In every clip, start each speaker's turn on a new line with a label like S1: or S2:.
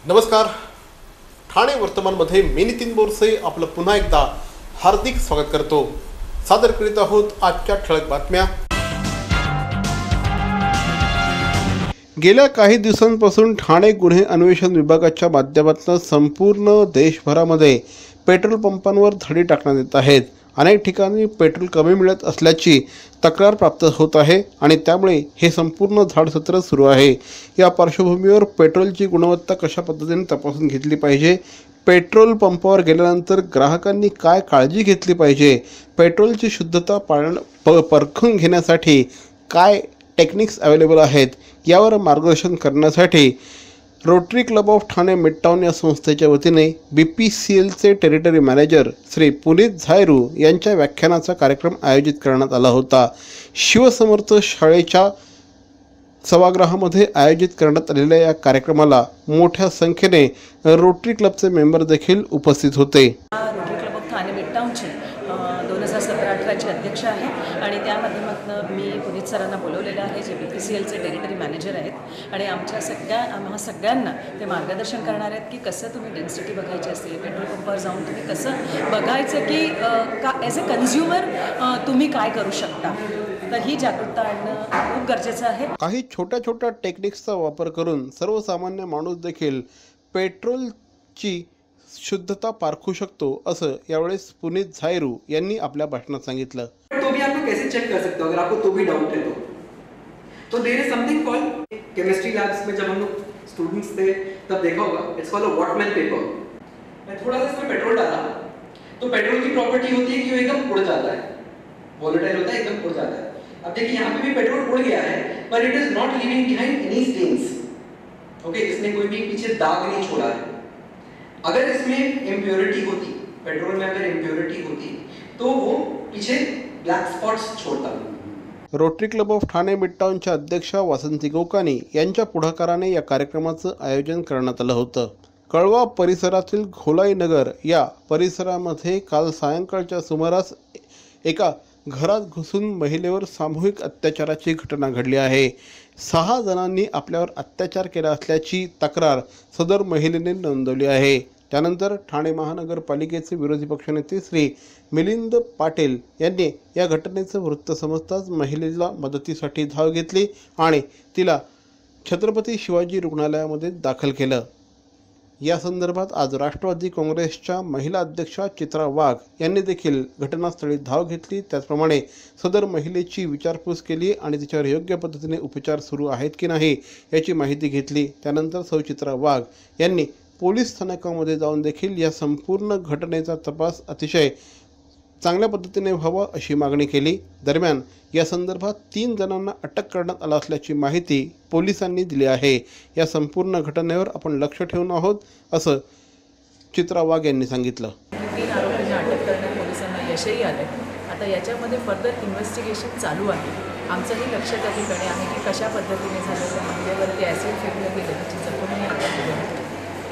S1: नमस्कार. ठाणे वर्तमानमध्ये मी नितीन बोरसे आपलं पुन्हा एकदा हार्दिक स्वागत करतो. सादर करीत आहोत आजच्या ठळक बातम्या. गेल्या काही दिवसांपासून ठाणे गुन्हे अन्वेषण विभागाच्या माध्यमातून संपूर्ण देशभरामध्ये पेट्रोल पंपांवर धाडी टाकण्यात येत आहेत. अनेक ठिकाणी पेट्रोल कमी मिळत असल्याची तक्रार प्राप्त होत आहे आणि त्यामुळे हे संपूर्ण झाडसत्र सुरू आहे. या पार्श्वभूमीवर पेट्रोलची गुणवत्ता कशा पद्धतीने तपासून घेतली पाहिजे, पेट्रोल पंपावर गेल्यानंतर ग्राहकांनी काय काळजी घेतली पाहिजे, पेट्रोलची शुद्धता परखून घेण्यासाठी काय टेक्निक्स अवेलेबल आहेत, यावर मार्गदर्शन करण्यासाठी रोटरी क्लब ऑफ ठाणे मिडटाऊन या संस्थेच्या वतीने BPCLचे टेरिटरी मॅनेजर श्री पुनीत झायरू यांच्या व्याख्यानाचा कार्यक्रम आयोजित करण्यात आला होता. शिवसमर्थ शाळेच्या सभागृहामध्ये आयोजित करण्यात आलेल्या या कार्यक्रमाला मोठ्या संख्येने रोटरी क्लबचे मेंबर देखील उपस्थित होते.
S2: रोटरी क्लब ऑफ ठाणे मिडटाऊनचे 2017-18चे अध्यक्ष आहे आणि त्या माध्यमातून मी पुनीत सरांना बोलवलेलं आहे, जे BPCLचे टेरिटरी मॅनेजर आहेत आणि आमच्या सगळ्यांना ते मार्गदर्शन करणार आहेत की कसं तुम्ही डेन्सिटी बघायची असते, पेट्रोल पंपावर जाऊन तुम्ही कसं बघायचं की ॲज अ कन्झ्युमर तुम्ही काय करू शकता. तर ही जागरूकता आणणं खूप गरजेचं आहे.
S1: काही छोट्या छोट्या टेक्निक्सचा वापर करून सर्वसामान्य माणूस देखील पेट्रोलची शुद्धता पारखू शकतो, असं यावेळेस पुनीत झायरू यांनी आपल्या भाषणात सांगितलं.
S3: तो भी आप लोग कैसे चेक कर सकते हो अगर आपको तो भी डाउट है तो there is something called chemistry labs में जब हम लोग स्टूडेंट्स थे तब देखा होगा, it's called a Whatman paper. मैं थोड़ा सा इसमें पेट्रोल डाला तो पेट्रोल की प्रॉपर्टी होती है कि वो एकदम उड़ जाता है, वोलेटाइल होता है, एकदम उड़ जाता है. अब देखिए यहाँ पे भी पेट्रोल उड़ गया है पर it is not leaving behind any stains. Okay, इसने कोई भी पीछे दाग नहीं छोड़ा है. अगर इसमें इम्प्योरिटी होती, पेट्रोल में अगर इम्प्योरिटी होती तो वो पीछे ब्लैक स्पॉट्स छोड़ता.
S1: रोटरी क्लब ऑफ ठाणे मिडटाऊनच्या अध्यक्षा वासंती गोकानी यांच्या पुढाकाराने या कार्यक्रमाचं आयोजन करण्यात आलं होतं. कळवा परिसरातील घोलाई नगर या परिसरामध्ये काल सायंकाळच्या सुमारास एका घरात घुसून महिलेवर सामूहिक अत्याचाराची घटना घडली आहे. 6 जणांनी आपल्यावर अत्याचार केला असल्याची तक्रार सदर महिलेने नोंदवली आहे. त्यानंतर ठाणे महानगरपालिकेचे विरोधी पक्षनेते श्री मिलिंद पाटील यांनी या घटनेचं वृत्त समजताच महिलेला मदतीसाठी धाव घेतली आणि तिला छत्रपती शिवाजी रुग्णालयामध्ये दाखल केलं. या संदर्भात आज राष्ट्रवादी काँग्रेसच्या महिला अध्यक्षा चित्रा वाघ यांनी देखील घटनास्थळी धाव घेतली. त्याचप्रमाणे सदर महिलेची विचारपूस केली आणि तिच्यावर योग्य पद्धतीने उपचार सुरू आहेत की नाही याची माहिती घेतली. त्यानंतर सौ चित्रा वाघ यांनी पोलीस स्थानकामध्ये जाऊन देखील या संपूर्ण घटनेचा तपास अतिशय चांगल्या पद्धतीने व्हावा अशी मागणी केली. दरम्यान या संदर्भात 3 जणांना अटक करण्यात आला असल्याची माहिती पोलिसांनी दिली आहे. या संपूर्ण घटनेवर आपण लक्ष ठेवून आहोत, असं चित्रा वाघ यांनी सांगितलं.
S2: 3 आरोपींना अटक करण्यात पोलिसांना यशही आले. आता याच्यामध्ये फर्दर इन्व्हेस्टिगेशन चालू आहे. आमचंही लक्ष त्या ठिकाणी आहे की कशा पद्धतीने झालं, त्या महिलेवरती ॲसिड फेकलं गेलं, त्याची जखमही आता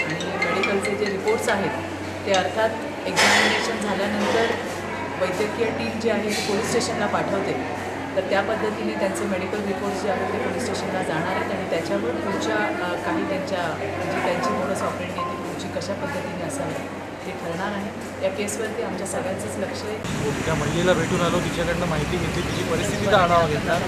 S2: आणि मेडिकलचे जे रिपोर्ट्स आहेत ते अर्थात एक्झामिनेशन झाल्यानंतर वैद्यकीय टीम जी आहे ती पोलीस स्टेशनला पाठवते. तर त्या पद्धतीने त्यांचे मेडिकल रिपोर्ट्स जे आहेत ते पोलीस स्टेशनला जाणार आहेत आणि त्याच्यावर पुढच्या काही त्यांची मोडस ऑपरेंडी ती पुढची कशा पद्धतीने असावी ते ठरणार आहे. या केसवरती आमच्या सगळ्यांचंच लक्ष आहे.
S4: त्या महिलेला भेटून आलो, तिच्याकडनं माहिती घेतली, तिची परिस्थितीचा आढावा घेतला,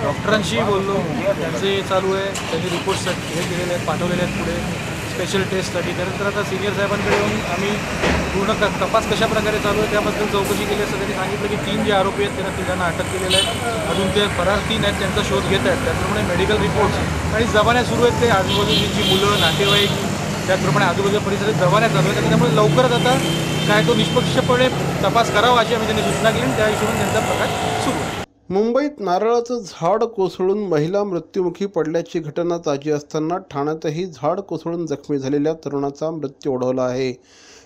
S4: डॉक्टरांशी बोललो, त्यांचे चालू आहे, त्यांनी रिपोर्ट्स हे केलेले आहेत, पाठवलेले आहेत पुढे स्पेशल टेस्टसाठी. त्यानंतर आता सिनियर साहेबांकडे येऊन आम्ही पूर्ण तपास कशा प्रकारे चालू आहे त्याबद्दल चौकशी केली. असं त्यांनी सांगितलं की 3 जे आरोपी आहेत त्यांना 3 अटक केलेलं आहे, अजून ते फरार 3 आहेत, त्यांचा शोध घेत आहेत. त्याचप्रमाणे मेडिकल रिपोर्ट्स आणि जबान्या सुरू आहेत, ते आजूबाजूची मुलं, नातेवाईक, त्याचप्रमाणे आजूबाजूच्या परिसरात जबान्या चालू आहेत. त्यामुळे लवकरच आता काय तो निष्पक्षपणे तपास करावा अशी आम्ही त्यांनी सूचना केली आणि त्या हिशोबाने त्यांचा प्रकार सुरू आहे.
S1: मुंबईत नारळाचं झाड कोसळून महिला मृत्युमुखी पडल्याची घटना ताजी असताना ठाण्यातही झाड कोसळून जखमी झालेल्या तरुणाचा मृत्यू ओढवला आहे.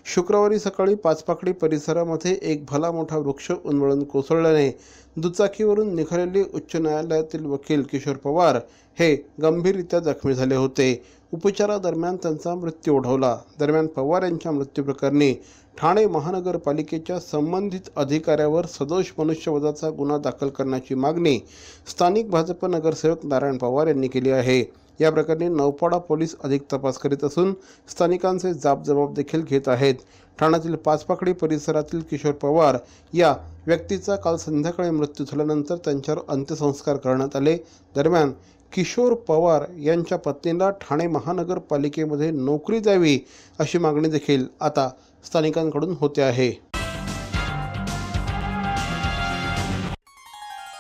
S1: शुक्रवारी सकाळी पाचपाकडी परिसरामध्ये एक भला मोठा वृक्ष उन्मळून कोसळल्याने दुचाकीवरून निघालेले उच्च न्यायालयातील वकील किशोर पवार हे गंभीररित्या जखमी झाले होते. उपचारादरम्यान त्यांचा मृत्यू ओढवला. दरम्यान पवार यांच्या मृत्यूप्रकरणी ठाणे महानगरपालिकेच्या संबंधित अधिकाऱ्यावर सदोष मनुष्यवधाचा गुन्हा दाखल करण्याची मागणी स्थानिक भाजप नगरसेवक नारायण पवार यांनी केली आहे. या प्रकरणी नौपाडा पोलीस अधिक तपास करीत असून स्थानिकांचे जाब देखील घेत आहेत. ठाण्यातील पाचपाकडी परिसरातील किशोर पवार या व्यक्तीचा काल संध्याकाळी मृत्यू झाल्यानंतर त्यांच्यावर अंत्यसंस्कार करण्यात आले. दरम्यान किशोर पवार यांच्या पत्नीला ठाणे महानगरपालिकेमध्ये नोकरी द्यावी अशी मागणी देखील आता स्थानिकांकडून होते आहे.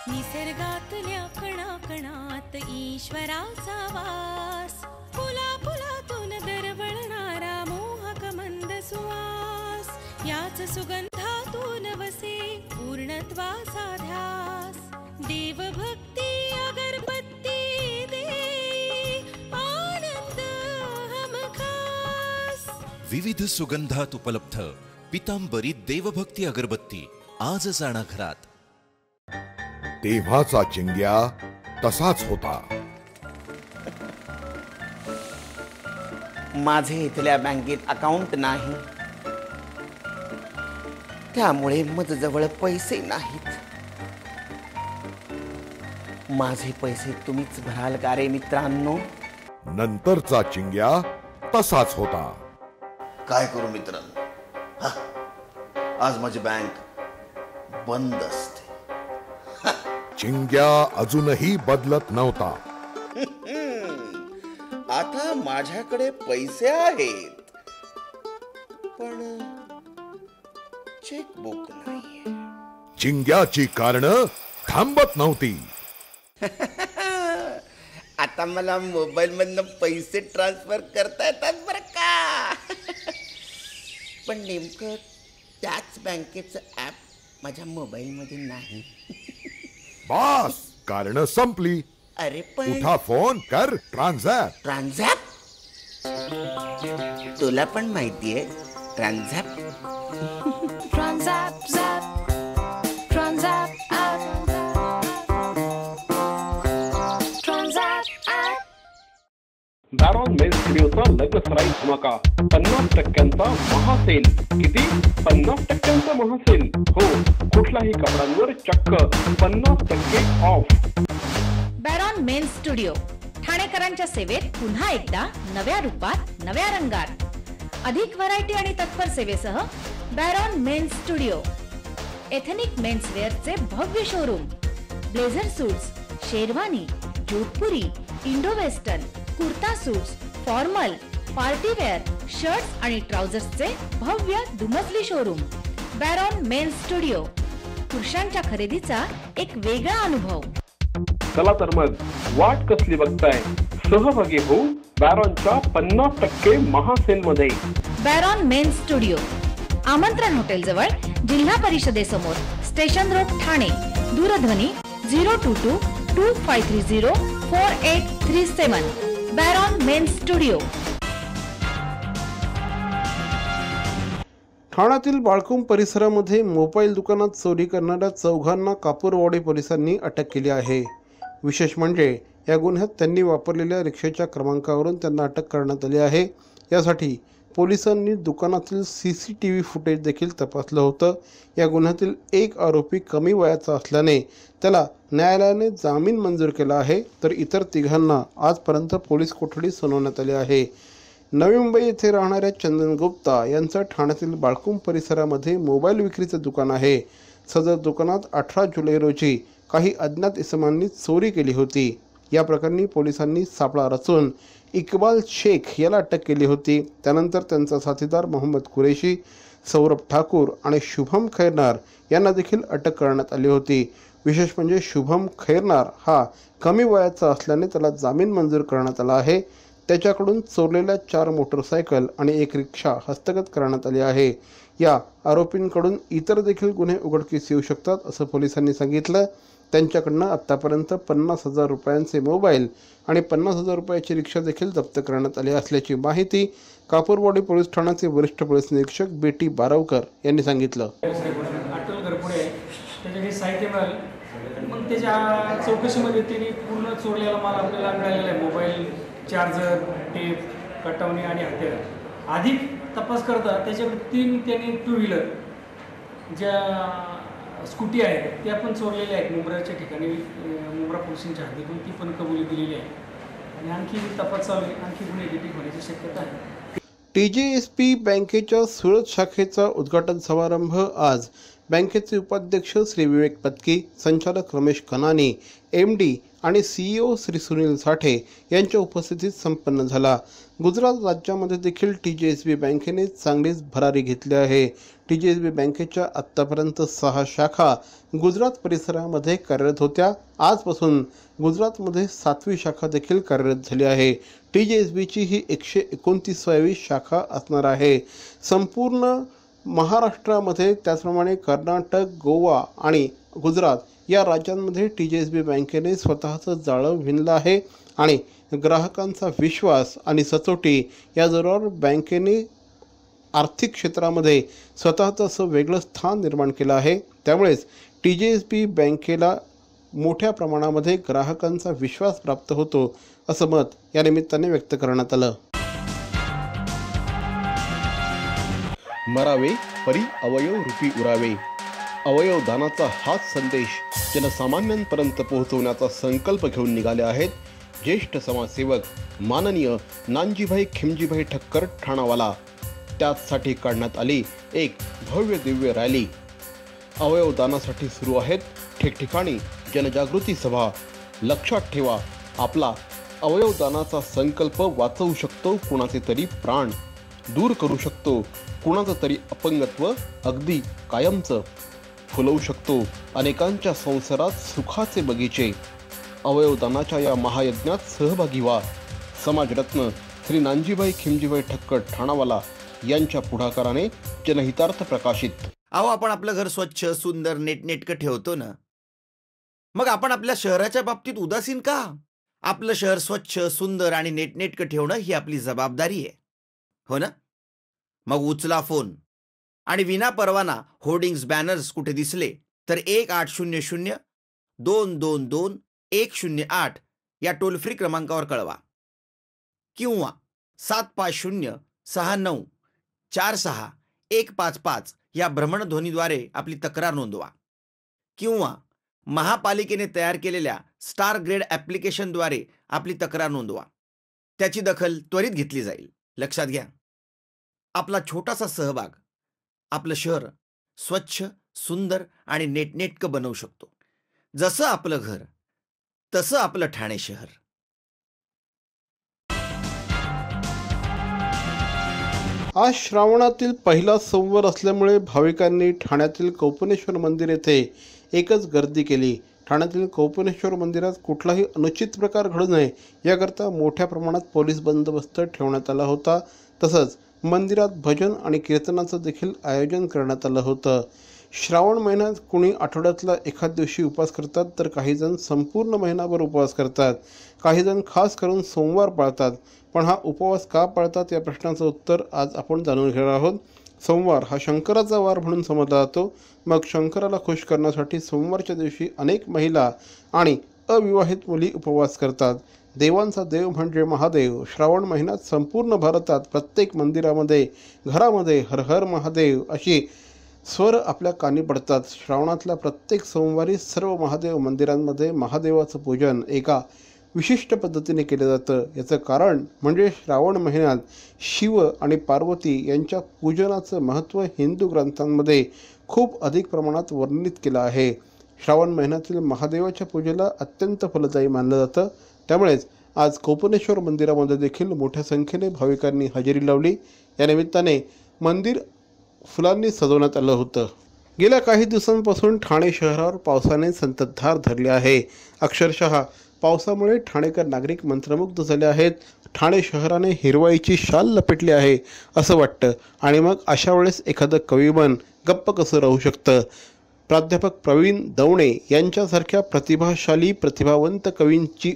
S5: निसर्गातल्या कणाकणात ईश्वराचा वास, फुला फुलातून दरवळणारा मोहक मंद सुवास, याच सुगंधातून वसे पूर्णत्वाचा ध्यास. देवभक्ती अगरबत्ती दे आनंद हमखास.
S6: विविध सुगंधात उपलब्ध पितांबरी देवभक्ती अगरबत्ती आजच आणा घरात.
S7: तेव्हाचा चिंग्या तसाच होता.
S8: माझे इथल्या बँकेत अकाउंट नाही, त्यामुळे माझ्याजवळ पैसे नाहीत. माझे पैसे तुम्हीच भराल का रे मित्रांनो?
S7: नंतरचा चिंग्या तसाच होता.
S9: काय करू मित्रांनो, आज माझी बँक बंद असते.
S7: चिंग्या अजूनही बदलत नव्हता.
S8: आता माझ्याकडे पैसे आहेत, पण चेकबुक नाही.
S7: चिंग्याची कारणं थांबत नव्हती.
S8: आता मला मोबाईल मधनं पैसे ट्रान्सफर करता येतात बरं का. पण नेमकं त्याच बँकेचं ऍप माझ्या मोबाईल मध्ये नाही.
S7: बास, कारणं संपली.
S8: अरे पण
S7: उठा, फोन कर, ट्रान्झॅक्ट.
S8: ट्रान्झॅक्ट? तुला पण माहितीये ट्रान्झॅक्ट?
S5: ट्रान्झॅक्ट झॅप, transact app, transact app.
S10: Baron men's स्टुडिओचा लग्नसराई धमाका, 50% महासेल. किती? 50% महासेल. हो, कुठल्याही कपड्यांवर चक्क 50% ऑफ.
S11: बॅरॉन मेन्स स्टुडिओ ठाणेकरांच्या सेवेत पुन्हा एकदा नव्या रूपात, नव्या रंगात. अधिक व्हरायटी आणि तत्पर सेवेसह बॅरॉन मेन्स स्टुडिओ. एथनिक मेन्सवेअरचे भव्य showroom. Blazer suits, sherwani, Jodhpuri, Indo western, kurta suits, formal, partywear, shirts आणि ट्राउझर्सचे भव्य दुमजली शोरूम. बॅरॉन men's studio. पुरुषांच्या खरेदीचा एक वेगळा अनुभव.
S10: चला तर मग वाट कसली बघताय, सहभागी होऊ बॅरॉनच्या 50% महासेल मध्ये.
S11: बॅरॉन मेन्स स्टुडिओ, आमंत्रण हॉटेल जवळ, जिल्हा परिषदेसमोर, स्टेशन रोड, ठाणे. दूरध्वनी 02225304837. बॅरॉन मेन्स स्टुडिओ.
S1: ठाण्यातील बाळकुंभ परिसरामध्ये मोबाईल दुकानात चोरी करणाऱ्या चौघांना कापूरवाडी पोलिसांनी अटक केली आहे. विशेष म्हणजे या गुन्ह्यात त्यांनी वापरलेल्या रिक्षेच्या क्रमांकावरून त्यांना अटक करण्यात आली आहे. यासाठी पोलिसांनी दुकानातील CCTV फुटेज देखील तपासलं होतं. या गुन्ह्यातील एक आरोपी कमी वयाचा असल्याने त्याला न्यायालयाने जामीन मंजूर केला आहे, तर इतर तिघांना आजपर्यंत पोलीस कोठडी सुनावण्यात आली आहे. नवी मुंबई येथे राहणाऱ्या चंदन गुप्ता यांचं ठाण्यातील बाळकुंभ परिसरामध्ये मोबाईल विक्रीचं दुकान आहे. सदर दुकानात 18 जुलै रोजी काही अज्ञात इसमांनी चोरी केली होती. या प्रकरणी पोलिसांनी सापळा रचून इक्बाल शेख याला अटक केली होती. त्यानंतर त्यांचा साथीदार मोहम्मद कुरेशी, सौरभ ठाकूर आणि शुभम खैरनार यांना देखील अटक करण्यात आली होती. विशेष म्हणजे शुभम खैरनार हा कमी वयाचा असल्याने त्याला जामीन मंजूर करण्यात आला आहे. त्याच्याकडून चोरलेल्या 4 मोटरसायकल आणि 1 रिक्षा हस्तगत करण्यात आली आहे. या आरोपींकडून इतर देखील गुन्हे उघडकीस येऊ शकतात असं पोलिसांनी सांगितलं. त्यांच्याकडनं आत्तापर्यंत 50,000 रुपयांचे मोबाईल आणि 50,000 रुपयाची रिक्षा देखील जप्त करण्यात आली असल्याची माहिती कापूरवाडी पोलीस ठाण्याचे वरिष्ठ पोलीस निरीक्षक बेटी बारावकर यांनी सांगितलं.
S4: अटल घरपुडे त्याच्याकडे साहित्य मिळालं, मग त्याच्या चौकशीमध्ये त्यांनी पूर्ण चोरलेला माल आपल्याला मिळालेला आहे. मोबाईल, चार्जर, टेप, कटवणी आणि हत्यार. अधिक तपास करता त्याच्याकडे 3 त्यांनी 2 व्हीलर ज्या स्कूटी आहेत त्या पण चोरलेल्या आहेत. मुंब्राच्या ठिकाणी मुंब्रा पोलिसांच्या हद्दीतून ती पण कबुली दिलेली आहे. आणि आणखी तपास चालू आहे, आणखी गुन्हे निगेटिव्ह होण्याची शक्यता आहे.
S1: TJSB बँकेच्या सुरत शाखेचा उद्घाटन समारंभ आज बँकेचे उपाध्यक्ष श्री विवेक पत्की, संचालक रमेश कनानी, MD आणि CEO श्री सुनील साठे यांच्या उपस्थितीत संपन्न झाला. गुजरात राज्यामध्ये देखील TJSB बँकेने चांगलीच भरारी घेतली आहे. TJSB बँकेच्या आत्तापर्यंत 6 शाखा गुजरात परिसरामध्ये कार्यरत होत्या. आजपासून गुजरातमध्ये 7वी शाखा देखील कार्यरत झाली आहे. TJSBची ही 129वी शाखा असणार आहे. संपूर्ण महाराष्ट्रामध्ये त्याचप्रमाणे कर्नाटक, गोवा आणि गुजरात या राज्यांमध्ये TJSB बँकेने स्वतःचं जाळं विणलं आहे आणि ग्राहकांचा विश्वास आणि सचोटी या जोरावर बँकेने आर्थिक क्षेत्रामध्ये स्वतःचं असं वेगळं स्थान निर्माण केलं आहे. त्यामुळेच TJSB बँकेला मोठ्या प्रमाणामध्ये ग्राहकांचा विश्वास प्राप्त होतो असं मत या निमित्ताने व्यक्त करण्यात आलं.
S12: मरावे परी अवयव रूपी उरावे. अवयव दानाचा हाच संदेश जनसामान्यांपर्यंत पोहोचवण्याचा संकल्प घेऊन निघाले आहेत ज्येष्ठ समाजसेवक माननीय नानजीभाई खिमजीभाई ठक्कर ठाणावाला. त्याचसाठी काढण्यात आली एक भव्य दिव्य रॅली. अवयवदानासाठी सुरू आहेत ठिकठिकाणी जनजागृती सभा. लक्षात ठेवा, आपला अवयवदानाचा संकल्प वाचवू शकतो कुणाचे तरी प्राण, दूर करू शकतो कुणाचं तरी अपंगत्व अगदी कायमचं, फुलवू शकतो अनेकांच्या संसारात सुखाचे बगीचे. अवयवदानाच्या या महायज्ञात सहभागी व्हा. समाजरत्न श्री नानजीभाई खिमजीभाई ठक्कर ठाणावाला यांच्या पुढाकाराने जनहितार्थ प्रकाशित.
S8: अहो, आपण आपलं घर स्वच्छ, सुंदर, नेटनेटकं ठेवतो ना, मग आपण आपल्या शहराच्या बाबतीत उदासीन का? आपलं शहर स्वच्छ, सुंदर आणि नेटनेटकं ठेवणं ही आपली जबाबदारी आहे, हो ना? मग उचला फोन आणि विना परवाना होर्डिंग्स, बॅनर्स कुठे दिसले तर 1800 222 108 या टोल फ्री क्रमांकावर कळवा किंवा 750 69 46 155 या भ्रमणध्वनीद्वारे आपली तक्रार नोंदवा किंवा महापालिकेने तयार केलेल्या स्टार ग्रेड ॲप्लिकेशनद्वारे आपली तक्रार नोंदवा. त्याची दखल त्वरित घेतली जाईल. लक्षात घ्या, आपला छोटासा सहभाग आपलं शहर स्वच्छ, सुंदर आणि नेटनेटकं बनवू शकतो. जसं आपलं घर तसं आपलं ठाणे शहर.
S1: आज श्रावणातील पहिला सोमवार असल्यामुळे भाविकांनी ठाण्यातील कौपनेश्वर मंदिर येथे एकच गर्दी केली. ठाण्यातील कौपनेश्वर मंदिरात कुठलाही अनुचित प्रकार घडू नये याकरता मोठ्या प्रमाणात पोलीस बंदोबस्त ठेवण्यात आला होता. तसंच मंदिरात भजन आणि कीर्तनाचं देखील आयोजन करण्यात आलं होतं. श्रावण महिन्यात कुणी आठवड्यातला एखाद दिवशी उपवास करतात, तर काही जण संपूर्ण महिनाभर उपवास करतात. काही जण खास करून सोमवार पाळतात. पण हा उपवास का पाळतात या प्रश्नाचं उत्तर आज आपण जाणून घेणार आहोत. सोमवार हा शंकराचा वार म्हणून समजला जातो. मग शंकराला खुश करण्यासाठी सोमवारच्या दिवशी अनेक महिला आणि अविवाहित मुली उपवास करतात. देवांचा देव म्हणजे महादेव. श्रावण महिन्यात संपूर्ण भारतात प्रत्येक मंदिरामध्ये, घरामध्ये हर हर महादेव अशी स्वर आपल्या कानी पडतात. श्रावणातल्या प्रत्येक सोमवारी सर्व महादेव मंदिरांमध्ये महादेवाचं पूजन एका विशिष्ट पद्धतीने केलं जातं. याचं कारण म्हणजे श्रावण महिन्यात शिव आणि पार्वती यांच्या पूजनाचं महत्त्व हिंदू ग्रंथांमध्ये खूप अधिक प्रमाणात वर्णित केलं आहे. श्रावण महिन्यातील महादेवाच्या पूजेला अत्यंत फलदायी मानलं जातं. त्यामुळेच आज कौपनेश्वर मंदिरामध्ये देखील मोठ्या संख्येने भाविकांनी हजेरी लावली. या निमित्ताने मंदिर फुलांनी सजवण्यात आलं होतं. गेल्या काही दिवसांपासून ठाणे शहरावर पावसाने संततधार धरली आहे. अक्षरशः पावसामुळे ठाणेकर नागरिक मंत्रमुग्ध झाले आहेत. ठाणे शहराने हिरवाईची शाल लपेटली आहे असं वाटतं. आणि मग अशा वेळेस एखादं कविमन गप्प कसं राहू शकतं? प्राध्यापक प्रवीण दवणे यांच्यासारख्या प्रतिभाशाली, प्रतिभावंत कवींची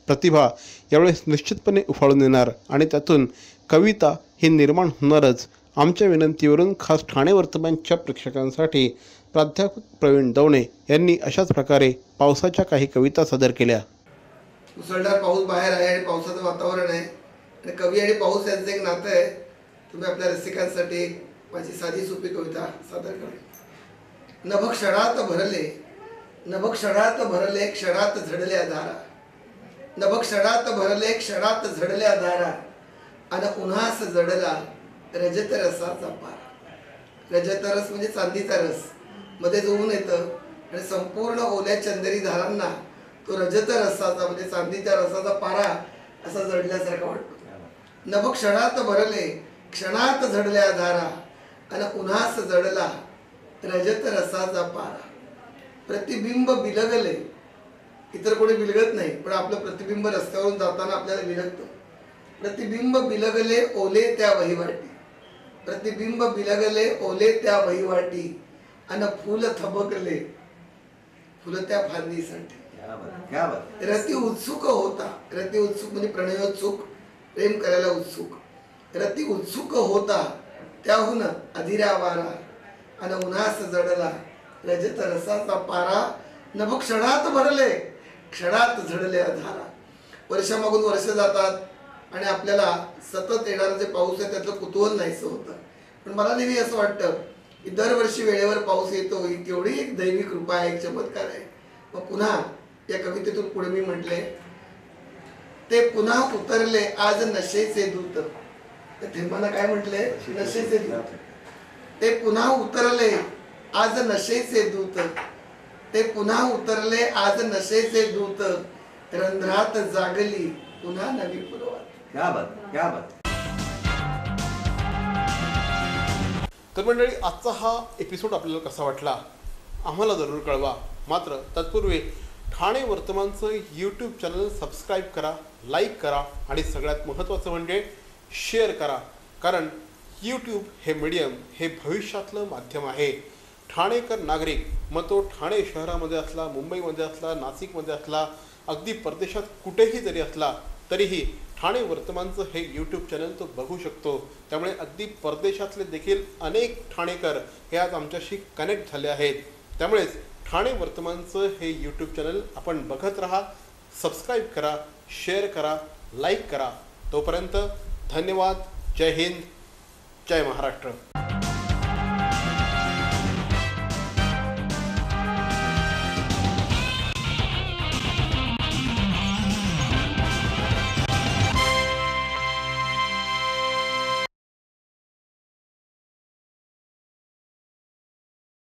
S1: प्रतिभा यावेळेस निश्चितपणे उफाळून येणार आणि त्यातून कविता ही निर्माण होणारच. आमच्या विनंतीवरून खास ठाणे वर्तमानच्या प्रेक्षकांसाठी प्राध्यापक प्रवीण दवणे यांनी अशाच प्रकारे पावसाच्या काही कविता सादर केल्या.
S13: मुसळधार पाऊस बाहेर आहे आणि पावसाचं वातावरण आहे आणि कवी आणि पाऊस यांचं एक नातं आहे. तुम्ही आपल्या रसिकांसाठी माझी साधी सोपी कविता सादर करा. नभ क्षणात भरले, नभ क्षणात भरले, क्षणात झडल्या धारा. नभ क्षणात भरले क्षणात झडल्या धारा आणि उन्हास जडला रजत रसाचा पारा. रजत रस म्हणजे चांदीचा रस, मध्ये जो ऊन येतं आणि संपूर्ण ओल्या चंदेरी धारांना तो रजत रसाचा म्हणजे चांदीच्या रसाचा पारा असा जडल्यासारखा वाटतो. नभ क्षणात भरले क्षणात झडल्या धारा आणि उन्हास जडला रजत रसाचा पारा. प्रतिबिंब बिलगले, इतर कोणी बिलगत नाही पण आपलं प्रतिबिंब रस्त्यावरून जाताना आपल्याला बिलगतं. प्रतिबिंब बिलगले ओले त्या वहिवाटी, प्रतिबिंब बिलगले ओले त्या वहिवाटी आणि फुल थबकले फुलं त्या फांदीसाठी. रती उत्सुक होता, रती उत्सुक म्हणजे प्रणयोत्सुक, प्रेम करायला उत्सुक. रती उत्सुक होता त्याहून अधिरा वारा आणि उन्हास जडला रजत रसाचा पारा. नभ क्षणात भरले क्षणात झडल्या धारा. वर्षामागून वर्ष जातात आणि आपल्याला सतत येणारा जे पाऊस आहे त्यातलं कुतूहल नाहीसं होतं. पण मला नेहमी असं वाटतं की दरवर्षी वेळेवर पाऊस येतो ही केवढी एक दैवी कृपा आहे, एक चमत्कार आहे. मग पुन्हा या कवितेतून पुढे मी म्हटले, ते पुन्हा उतरले आज नशेचे दूत. त्या थेंबांना काय म्हटले? नशेचे दूत. ते पुन्हा उतरले आज नशेचे दूत, ते पुन्हा उतरले आज नशेचे दूत, रंध्रात जागली पुन्हा नवी पुरवात.
S9: क्या बात, क्या बात.
S1: तर मंडळी, आजचा हा एपिसोड आपल्याला कसा वाटला आम्हाला जरूर कळवा. मात्र तत्पूर्वी ठाणे वर्तमानचं यूट्यूब चॅनल सबस्क्राईब करा, लाईक करा आणि सगळ्यात महत्त्वाचं म्हणजे शेअर करा. कारण यूट्यूब हे मीडियम हे भविष्यातलं माध्यम आहे. ठाणेकर नागरिक, मग तो ठाणे शहरामध्ये असला, मुंबईमध्ये असला, नाशिकमध्ये असला, अगदी परदेशात कुठेही जरी असला तरीही ठाणे वर्तमानचं हे यूट्यूब चॅनल तो बघू शकतो. त्यामुळे अगदी परदेशातले देखील अनेक ठाणेकर हे आज आमच्याशी कनेक्ट झाले आहेत. त्यामुळेच ठाणे वर्तमानचं हे यूट्यूब चॅनल आपण बघत राहा, सबस्क्राईब करा, शेअर करा, लाईक करा. तोपर्यंत धन्यवाद. जय हिंद, जय महाराष्ट्र.